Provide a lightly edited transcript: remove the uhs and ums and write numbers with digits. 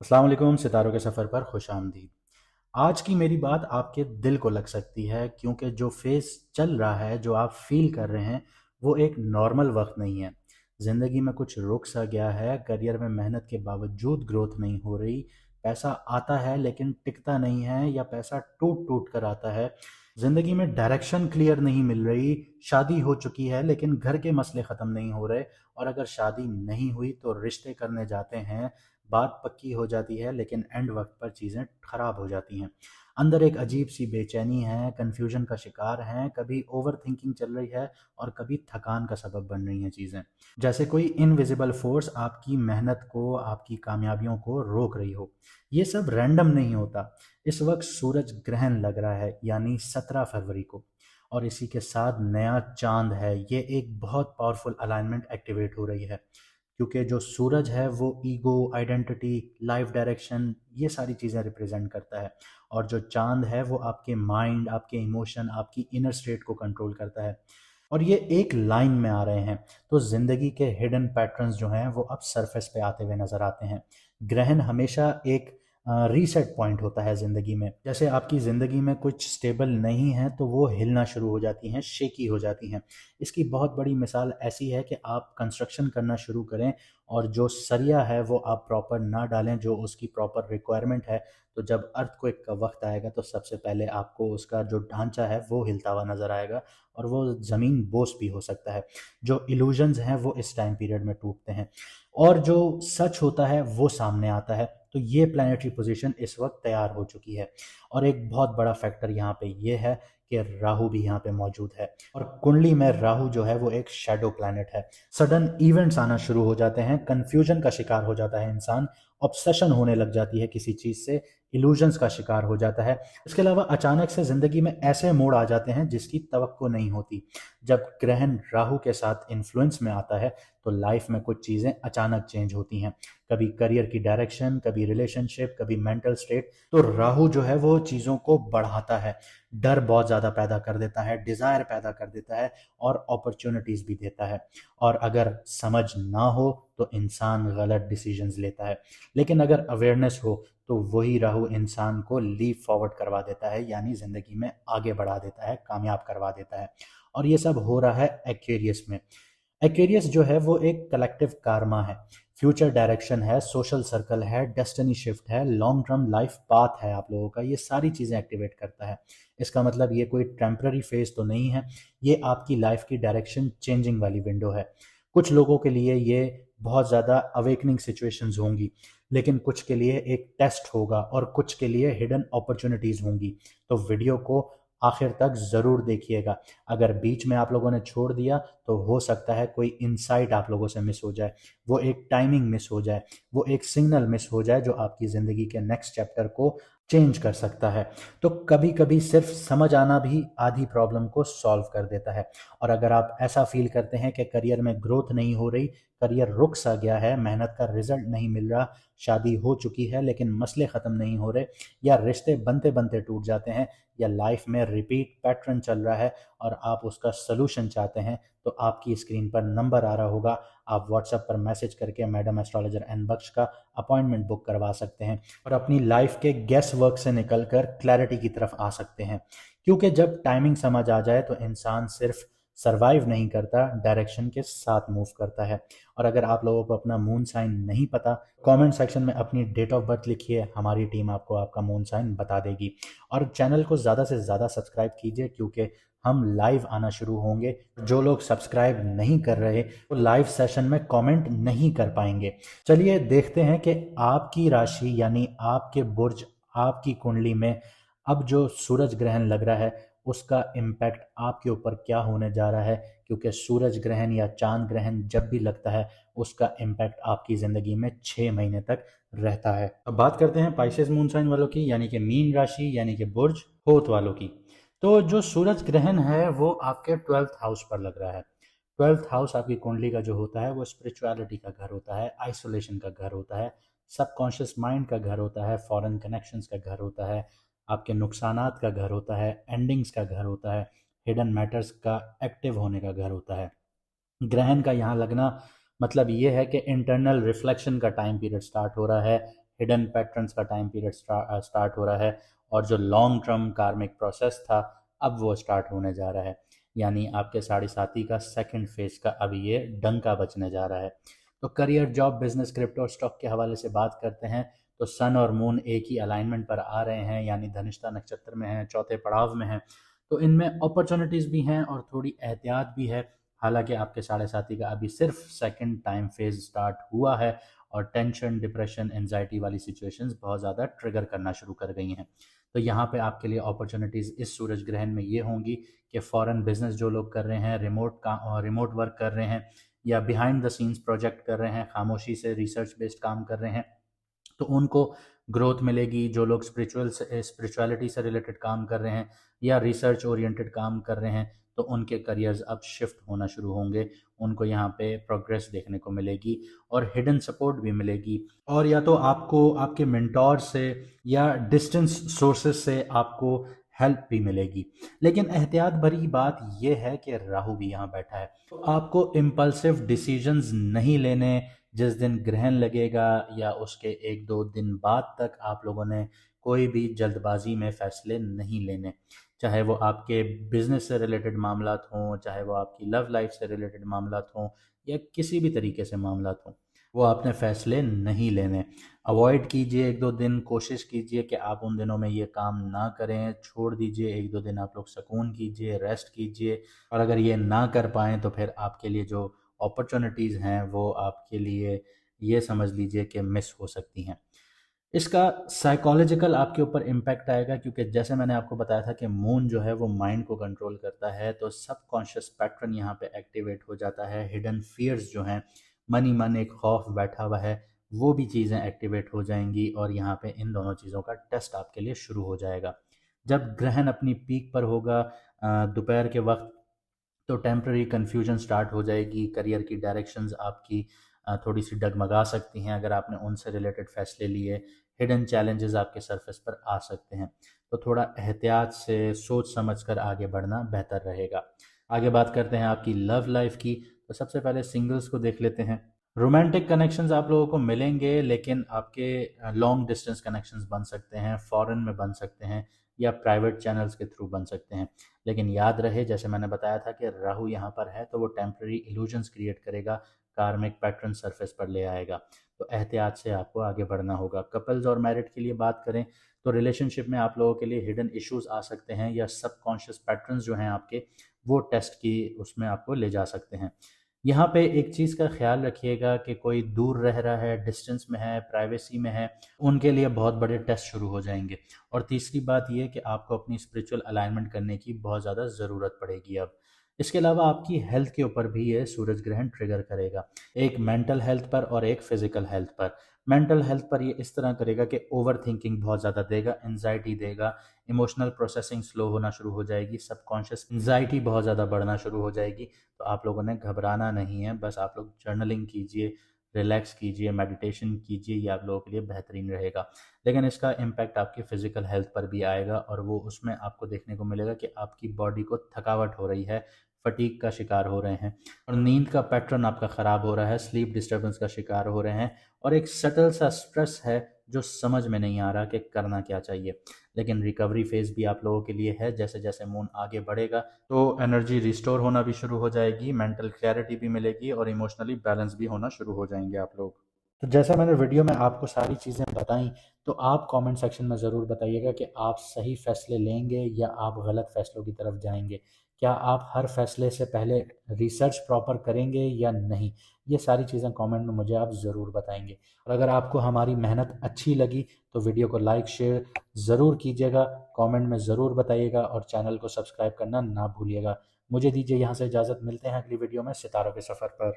अस्सलाम वालेकुम। सितारों के सफ़र पर खुश आमदीद। आज की मेरी बात आपके दिल को लग सकती है, क्योंकि जो फेस चल रहा है, जो आप फील कर रहे हैं, वो एक नॉर्मल वक्त नहीं है। ज़िंदगी में कुछ रुक सा गया है, करियर में मेहनत के बावजूद ग्रोथ नहीं हो रही, पैसा आता है लेकिन टिकता नहीं है, या पैसा टूट टूट कर आता है। ज़िंदगी में डायरेक्शन क्लियर नहीं मिल रही, शादी हो चुकी है लेकिन घर के मसले ख़त्म नहीं हो रहे, और अगर शादी नहीं हुई तो रिश्ते करने जाते हैं, बात पक्की हो जाती है लेकिन एंड वक्त पर चीज़ें खराब हो जाती हैं। अंदर एक अजीब सी बेचैनी है, कन्फ्यूजन का शिकार हैं, कभी ओवर थिंकिंग चल रही है और कभी थकान का सबब बन रही हैं चीज़ें। जैसे कोई इनविजिबल फोर्स आपकी मेहनत को, आपकी कामयाबियों को रोक रही हो। ये सब रैंडम नहीं होता। इस वक्त सूरज ग्रहण लग रहा है, यानी 17 फरवरी को, और इसी के साथ नया चांद है। ये एक बहुत पावरफुल अलाइनमेंट एक्टिवेट हो रही है, क्योंकि जो सूरज है वो ईगो, आइडेंटिटी, लाइफ डायरेक्शन, ये सारी चीज़ें रिप्रेजेंट करता है, और जो चांद है वो आपके माइंड, आपके इमोशन, आपकी इनर स्टेट को कंट्रोल करता है। और ये एक लाइन में आ रहे हैं, तो ज़िंदगी के हिडन पैटर्न्स जो हैं वो अब सरफेस पे आते हुए नज़र आते हैं। ग्रहण हमेशा एक रीसेट पॉइंट होता है ज़िंदगी में। जैसे आपकी ज़िंदगी में कुछ स्टेबल नहीं है तो वो हिलना शुरू हो जाती हैं, शेकी हो जाती हैं। इसकी बहुत बड़ी मिसाल ऐसी है कि आप कंस्ट्रक्शन करना शुरू करें और जो सरिया है वो आप प्रॉपर ना डालें, जो उसकी प्रॉपर रिक्वायरमेंट है। तो जब अर्थक्वेक का वक्त आएगा तो सबसे पहले आपको उसका जो ढांचा है वो हिलता हुआ नज़र आएगा, और वो ज़मीन बोस भी हो सकता है। जो इल्यूजन्स हैं वो इस टाइम पीरियड में टूटते हैं, और जो सच होता है वो सामने आता है। तो ये प्लानिटरी पोजीशन इस वक्त तैयार हो चुकी है, और एक बहुत बड़ा फैक्टर यहाँ पे ये है कि राहु भी यहाँ पे मौजूद है, और कुंडली में राहु जो है वो एक शेडो प्लैनेट है। सडन इवेंट्स आना शुरू हो जाते हैं, कंफ्यूजन का शिकार हो जाता है इंसान, ऑब्सेशन होने लग जाती है किसी चीज़ से, इल्यूजन्स का शिकार हो जाता है। इसके अलावा अचानक से ज़िंदगी में ऐसे मोड़ आ जाते हैं जिसकी तवक्को नहीं होती। जब ग्रहण राहु के साथ इन्फ्लुएंस में आता है तो लाइफ में कुछ चीज़ें अचानक चेंज होती हैं। कभी करियर की डायरेक्शन, कभी रिलेशनशिप, कभी मेंटल स्टेट। तो राहु जो है वो चीज़ों को बढ़ाता है, डर बहुत ज़्यादा पैदा कर देता है, डिज़ायर पैदा कर देता है, और अपॉर्चुनिटीज़ भी देता है। और अगर समझ ना हो तो इंसान गलत डिसीजंस लेता है, लेकिन अगर अवेयरनेस हो तो वही राहु इंसान को लीप फॉरवर्ड करवा देता है, यानी ज़िंदगी में आगे बढ़ा देता है, कामयाब करवा देता है। और ये सब हो रहा है एक्वेरियस में। एक्वेरियस जो है वो एक कलेक्टिव कारमा है, फ्यूचर डायरेक्शन है, सोशल सर्कल है, डेस्टिनी शिफ्ट है, लॉन्ग टर्म लाइफ पाथ है आप लोगों का। ये सारी चीज़ें एक्टिवेट करता है। इसका मतलब ये कोई टेम्पररी फेज तो नहीं है, ये आपकी लाइफ की डायरेक्शन चेंजिंग वाली विंडो है। कुछ लोगों के लिए ये बहुत ज़्यादा अवेकनिंग सिचुएशंस होंगी, लेकिन कुछ के लिए एक टेस्ट होगा, और कुछ के लिए हिडन अपॉर्चुनिटीज़ होंगी। तो वीडियो को आखिर तक ज़रूर देखिएगा। अगर बीच में आप लोगों ने छोड़ दिया तो हो सकता है कोई इंसाइट आप लोगों से मिस हो जाए, वो एक टाइमिंग मिस हो जाए, वो एक सिग्नल मिस हो जाए जो आपकी ज़िंदगी के नेक्स्ट चैप्टर को चेंज कर सकता है। तो कभी कभी सिर्फ समझ आना भी आधी प्रॉब्लम को सॉल्व कर देता है। और अगर आप ऐसा फील करते हैं कि करियर में ग्रोथ नहीं हो रही, करियर रुक सा गया है, मेहनत का रिजल्ट नहीं मिल रहा, शादी हो चुकी है लेकिन मसले ख़त्म नहीं हो रहे, या रिश्ते बनते बनते टूट जाते हैं, या लाइफ में रिपीट पैटर्न चल रहा है और आप उसका सलूशन चाहते हैं, तो आपकी स्क्रीन पर नंबर आ रहा होगा। आप व्हाट्सएप पर मैसेज करके मैडम एस्ट्रोलॉजर एन बख्श का अपॉइंटमेंट बुक करवा सकते हैं, और अपनी लाइफ के गेस वर्क से निकलकर क्लैरिटी की तरफ आ सकते हैं। क्योंकि जब टाइमिंग समझ आ जाए तो इंसान सिर्फ सरवाइव नहीं करता, डायरेक्शन के साथ मूव करता है। और अगर आप लोगों को अपना मून साइन नहीं पता, कमेंट सेक्शन में अपनी डेट ऑफ बर्थ लिखिए, हमारी टीम आपको आपका मून साइन बता देगी। और चैनल को ज़्यादा से ज़्यादा सब्सक्राइब कीजिए, क्योंकि हम लाइव आना शुरू होंगे। जो लोग सब्सक्राइब नहीं कर रहे वो लाइव सेशन में कमेंट नहीं कर पाएंगे। चलिए देखते हैं कि आपकी राशि यानी आपके बुर्ज, आपकी कुंडली में अब जो सूरज ग्रहण लग रहा है उसका इम्पैक्ट आपके ऊपर क्या होने जा रहा है। क्योंकि सूरज ग्रहण या चांद ग्रहण जब भी लगता है उसका इम्पैक्ट आपकी ज़िंदगी में 6 महीने तक रहता है। अब बात करते हैं पाइसेस मून साइन वालों की, यानी कि मीन राशि, यानी कि बुर्ज होत वालों की। तो जो सूरज ग्रहण है वो आपके 12th हाउस पर लग रहा है। 12th हाउस आपकी कुंडली का जो होता है वो स्पिरिचुअलिटी का घर होता है, आइसोलेशन का घर होता है, सबकॉन्शियस माइंड का घर होता है, फॉरेन कनेक्शंस का घर होता है, आपके नुकसानात का घर होता है, एंडिंग्स का घर होता है, हिडन मैटर्स का एक्टिव होने का घर होता है। ग्रहण का यहाँ लगना मतलब ये है कि इंटरनल रिफ्लेक्शन का टाइम पीरियड स्टार्ट हो रहा है, हिडन पैटर्न्स का टाइम पीरियड स्टार्ट हो रहा है, और जो लॉन्ग टर्म कार्मिक प्रोसेस था अब वो स्टार्ट होने जा रहा है। यानी आपके साढ़े साथी का सेकंड फेज का अब ये डंका बचने जा रहा है। तो career, job, business, crypto, stock के हवाले से बात करते हैं तो सन और मून एक ही अलाइनमेंट पर आ रहे हैं, यानी धनिष्ठा नक्षत्र में हैं, चौथे पड़ाव में हैं। तो इनमें अपॉर्चुनिटीज़ भी हैं और थोड़ी एहतियात भी है। हालांकि आपके साढ़े साथी का अभी सिर्फ सेकंड टाइम फेज स्टार्ट हुआ है और टेंशन, डिप्रेशन, एंजाइटी वाली सिचुएशंस बहुत ज़्यादा ट्रिगर करना शुरू कर गई हैं। तो यहाँ पे आपके लिए अपॉर्चुनिटीज़ इस सूरज ग्रहण में ये होंगी कि फ़ॉरेन बिजनेस जो लोग कर रहे हैं, रिमोट वर्क कर रहे हैं, या बिहाइंड द सीन्स प्रोजेक्ट कर रहे हैं, खामोशी से रिसर्च बेस्ड काम कर रहे हैं, तो उनको ग्रोथ मिलेगी। जो लोग स्पिरिचुअलिटी से रिलेटेड काम कर रहे हैं या रिसर्च ओरिएंटेड काम कर रहे हैं, तो उनके करियर्स अब शिफ्ट होना शुरू होंगे। उनको यहाँ पे प्रोग्रेस देखने को मिलेगी और हिडन सपोर्ट भी मिलेगी, और या तो आपको आपके मेंटोर से या डिस्टेंस सोर्सेज से आपको हेल्प भी मिलेगी। लेकिन एहतियात भरी बात यह है कि राहु भी यहाँ बैठा है, तो आपको इम्पल्सिव डिसीजंस नहीं लेने। जिस दिन ग्रहण लगेगा या उसके एक दो दिन बाद तक आप लोगों ने कोई भी जल्दबाजी में फैसले नहीं लेने, चाहे वो आपके बिजनेस से रिलेटेड मामलात हों, चाहे वो आपकी लव लाइफ से रिलेटेड मामलात हों, या किसी भी तरीके से मामलात हों, वो आपने फैसले नहीं लेने। अवॉइड कीजिए एक दो दिन, कोशिश कीजिए कि आप उन दिनों में ये काम ना करें, छोड़ दीजिए। एक दो दिन आप लोग सुकून कीजिए, रेस्ट कीजिए, और अगर ये ना कर पाएँ तो फिर आपके लिए जो अपॉर्चुनिटीज़ हैं वो आपके लिए ये समझ लीजिए कि मिस हो सकती हैं। इसका साइकोलॉजिकल आपके ऊपर इम्पैक्ट आएगा, क्योंकि जैसे मैंने आपको बताया था कि मून जो है वो माइंड को कंट्रोल करता है, तो सबकॉन्शियस पैटर्न यहाँ पे एक्टिवेट हो जाता है। हिडन फियर्स जो हैं, मन ही मन एक खौफ बैठा हुआ है, वो भी चीज़ें एक्टिवेट हो जाएंगी, और यहाँ पे इन दोनों चीज़ों का टेस्ट आपके लिए शुरू हो जाएगा। जब ग्रहण अपनी पीक पर होगा दोपहर के वक्त, तो टेम्प्ररी कन्फ्यूजन स्टार्ट हो जाएगी। करियर की डायरेक्शंस आपकी थोड़ी सी डगमगा सकती हैं अगर आपने उनसे रिलेटेड फैसले लिए। हिडन चैलेंजेस आपके सरफेस पर आ सकते हैं, तो थोड़ा एहतियात से सोच समझ कर आगे बढ़ना बेहतर रहेगा। आगे बात करते हैं आपकी लव लाइफ की। तो सबसे पहले सिंगल्स को देख लेते हैं। रोमांटिक कनेक्शंस आप लोगों को मिलेंगे, लेकिन आपके लॉन्ग डिस्टेंस कनेक्शंस बन सकते हैं, फॉरेन में बन सकते हैं, या प्राइवेट चैनल्स के थ्रू बन सकते हैं। लेकिन याद रहे, जैसे मैंने बताया था कि राहु यहाँ पर है, तो वो टेम्प्रेरी इल्यूजन्स क्रिएट करेगा, कार्मिक पैटर्न सरफेस पर ले आएगा। तो एहतियात से आपको आगे बढ़ना होगा। कपल्स और मैरिड के लिए बात करें तो रिलेशनशिप में आप लोगों के लिए हिडन इश्यूज आ सकते हैं, या सबकॉन्शियस पैटर्न्स जो हैं आपके, वो टेस्ट की उसमें आपको ले जा सकते हैं। यहाँ पे एक चीज़ का ख्याल रखिएगा कि कोई दूर रह रहा है, डिस्टेंस में है, प्राइवेसी में है, उनके लिए बहुत बड़े टेस्ट शुरू हो जाएंगे। और तीसरी बात यह कि आपको अपनी स्पिरिचुअल अलाइनमेंट करने की बहुत ज़्यादा ज़रूरत पड़ेगी अब। इसके अलावा आपकी हेल्थ के ऊपर भी ये सूरज ग्रहण ट्रिगर करेगा, एक मेंटल हेल्थ पर और एक फिजिकल हेल्थ पर। मेंटल हेल्थ पर ये इस तरह करेगा कि ओवर थिंकिंग बहुत ज़्यादा देगा, एंजाइटी देगा, इमोशनल प्रोसेसिंग स्लो होना शुरू हो जाएगी, सबकॉन्शियस एंजाइटी बहुत ज़्यादा बढ़ना शुरू हो जाएगी। तो आप लोगों ने घबराना नहीं है, बस आप लोग जर्नलिंग कीजिए, रिलैक्स कीजिए, मेडिटेशन कीजिए, ये आप लोगों के लिए बेहतरीन रहेगा। लेकिन इसका इम्पैक्ट आपकी फ़िज़िकल हेल्थ पर भी आएगा, और वो उसमें आपको देखने को मिलेगा कि आपकी बॉडी को थकावट हो रही है, फटीग का शिकार हो रहे हैं, और नींद का पैटर्न आपका ख़राब हो रहा है, स्लीप डिस्टर्बेंस का शिकार हो रहे हैं, और एक सटल सा स्ट्रेस है जो समझ में नहीं आ रहा कि करना क्या चाहिए। लेकिन रिकवरी फेज़ भी आप लोगों के लिए है। जैसे जैसे मून आगे बढ़ेगा तो एनर्जी रिस्टोर होना भी शुरू हो जाएगी, मेंटल क्लैरिटी भी मिलेगी, और इमोशनली बैलेंस भी होना शुरू हो जाएंगे आप लोग। तो जैसा मैंने वीडियो में आपको सारी चीज़ें बताई, तो आप कमेंट सेक्शन में ज़रूर बताइएगा कि आप सही फैसले लेंगे या आप गलत फैसलों की तरफ जाएंगे। क्या आप हर फैसले से पहले रिसर्च प्रॉपर करेंगे या नहीं? ये सारी चीज़ें कमेंट में मुझे आप ज़रूर बताएंगे। और अगर आपको हमारी मेहनत अच्छी लगी तो वीडियो को लाइक शेयर ज़रूर कीजिएगा, कमेंट में ज़रूर बताइएगा, और चैनल को सब्सक्राइब करना ना भूलिएगा। मुझे दीजिए यहाँ से इजाज़त, मिलते हैं अगली वीडियो में सितारों के सफ़र पर।